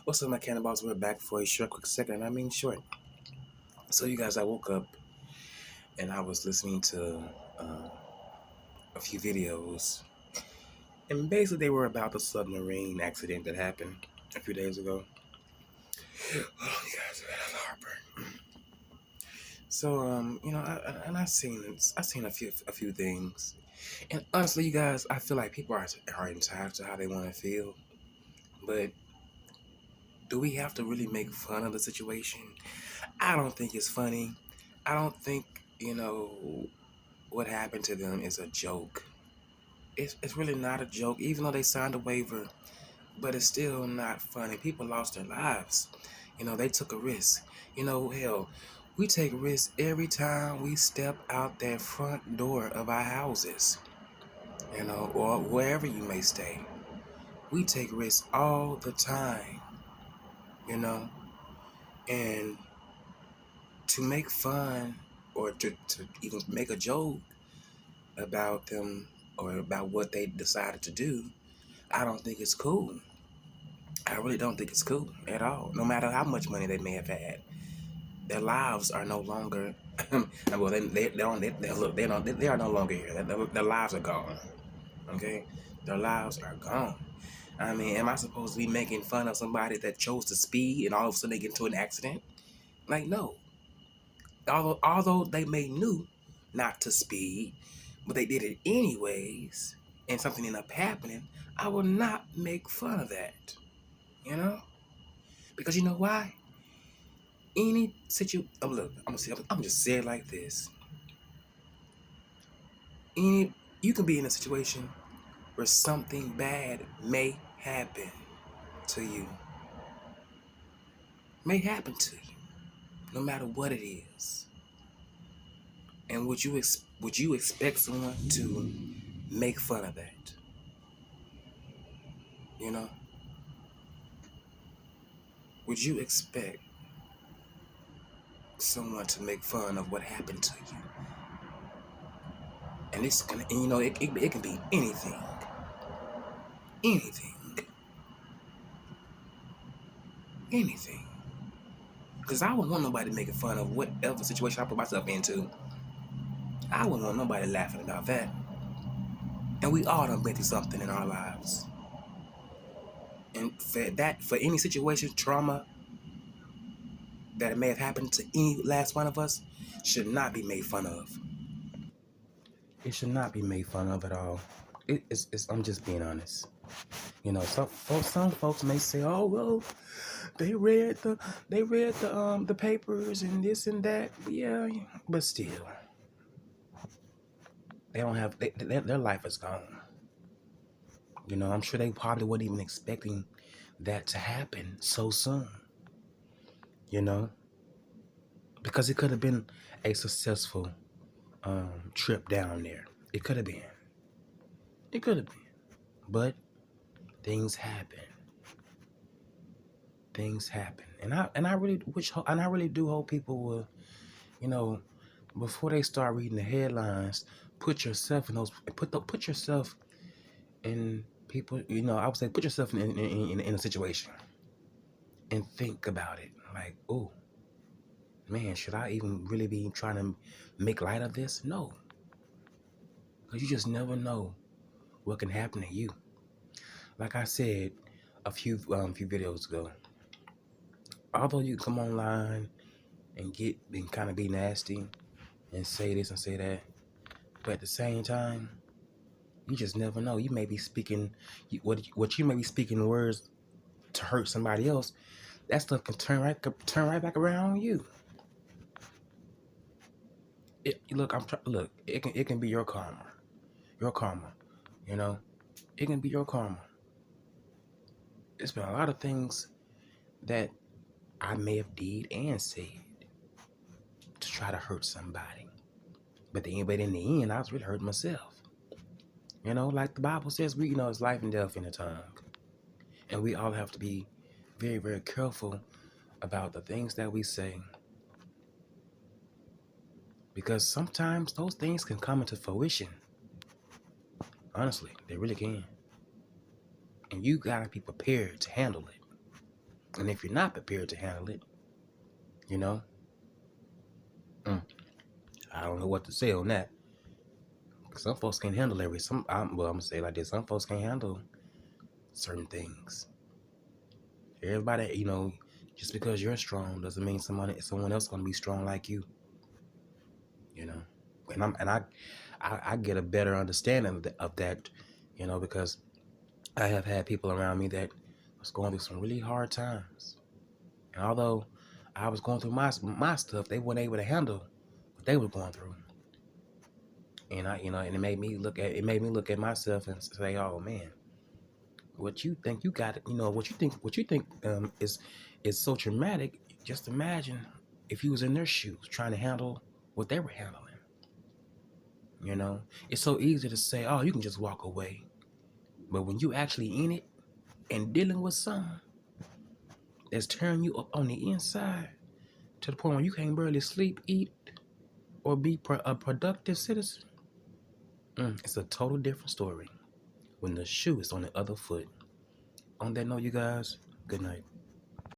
What's up, my cannonballs? We're back for a short, quick second. I mean, short. So, you guys, I woke up and I was listening to uh, a few videos, and basically they were about the submarine accident that happened a few days ago. Oh, you guys, I have heartburn. So, I seen a few things, and honestly, you guys, I feel like people are entitled to how they want to feel, but do we have to really make fun of the situation? I don't think it's funny. I don't think what happened to them is a joke. It's really not a joke, even though they signed a waiver, but it's still not funny. People lost their lives. They took a risk. Hell, we take risks every time we step out that front door of our houses, or wherever you may stay. We take risks all the time, you know, and to make fun or to even make a joke about them or about what they decided to do, I don't think it's cool. I really don't think it's cool at all. No matter how much money they may have had, their lives are no longer. Well, they are no longer here. Their lives are gone. Okay, their lives are gone. I mean, am I supposed to be making fun of somebody that chose to speed and all of a sudden they get into an accident? Like, no. Although they may knew not to speed, but they did it anyways, and something ended up happening, I will not make fun of that. You know? Because you know why? Look, I'm just say it like this. You can be in a situation where something bad may happen to you. May happen to you, no matter what it is. And would you expect someone to make fun of that? You know? Would you expect someone to make fun of what happened to you? And it can be anything. Anything. Anything. Because I wouldn't want nobody making fun of whatever situation I put myself into. I wouldn't want nobody laughing about that. And we all done been through something in our lives. And for any situation, trauma that may have happened to any last one of us, should not be made fun of. It should not be made fun of at all. I'm just being honest. Some folks may say, "Oh well, they read the papers and this and that." Yeah, but still, they don't have their life is gone. I'm sure they probably weren't even expecting that to happen so soon. Because it could have been a successful trip down there. It could have been. It could have been. But things happen. Things happen. And I really do hope people will, before they start reading the headlines, put yourself in people, I would say put yourself in a situation and think about it. Like, oh man, should I even really be trying to make light of this? No. Because you just never know what can happen to you. Like I said a few videos ago, although you come online and kind of be nasty and say this and say that, but at the same time, you just never know. You may be speaking what you may be speaking words to hurt somebody else. That stuff can turn right back around on you. It can be your karma. Your karma. It can be your karma. It's been a lot of things that I may have did and said to try to hurt somebody. But in the end, I was really hurting myself. Like the Bible says, it's life and death in the tongue. And we all have to be very, very careful about the things that we say. Because sometimes those things can come into fruition. Honestly, they really can. And you gotta be prepared to handle it. And if you're not prepared to handle it, you know, I don't know what to say on that. Some folks can't handle I'm gonna say it like this: some folks can't handle certain things. Everybody, just because you're strong doesn't mean someone else gonna be strong like you. You know, I get a better understanding of that, because I have had people around me that was going through some really hard times, and although I was going through my stuff, they weren't able to handle what they were going through. And and it made me look at myself and say, oh man, what you think you got it, what you think is so traumatic. Just imagine if you was in their shoes trying to handle what they were handling. It's so easy to say, oh, you can just walk away, but when you actually in it and dealing with something that's tearing you up on the inside to the point where you can't barely sleep, eat, or be a productive citizen, it's a total different story when the shoe is on the other foot. On that note, you guys, good night.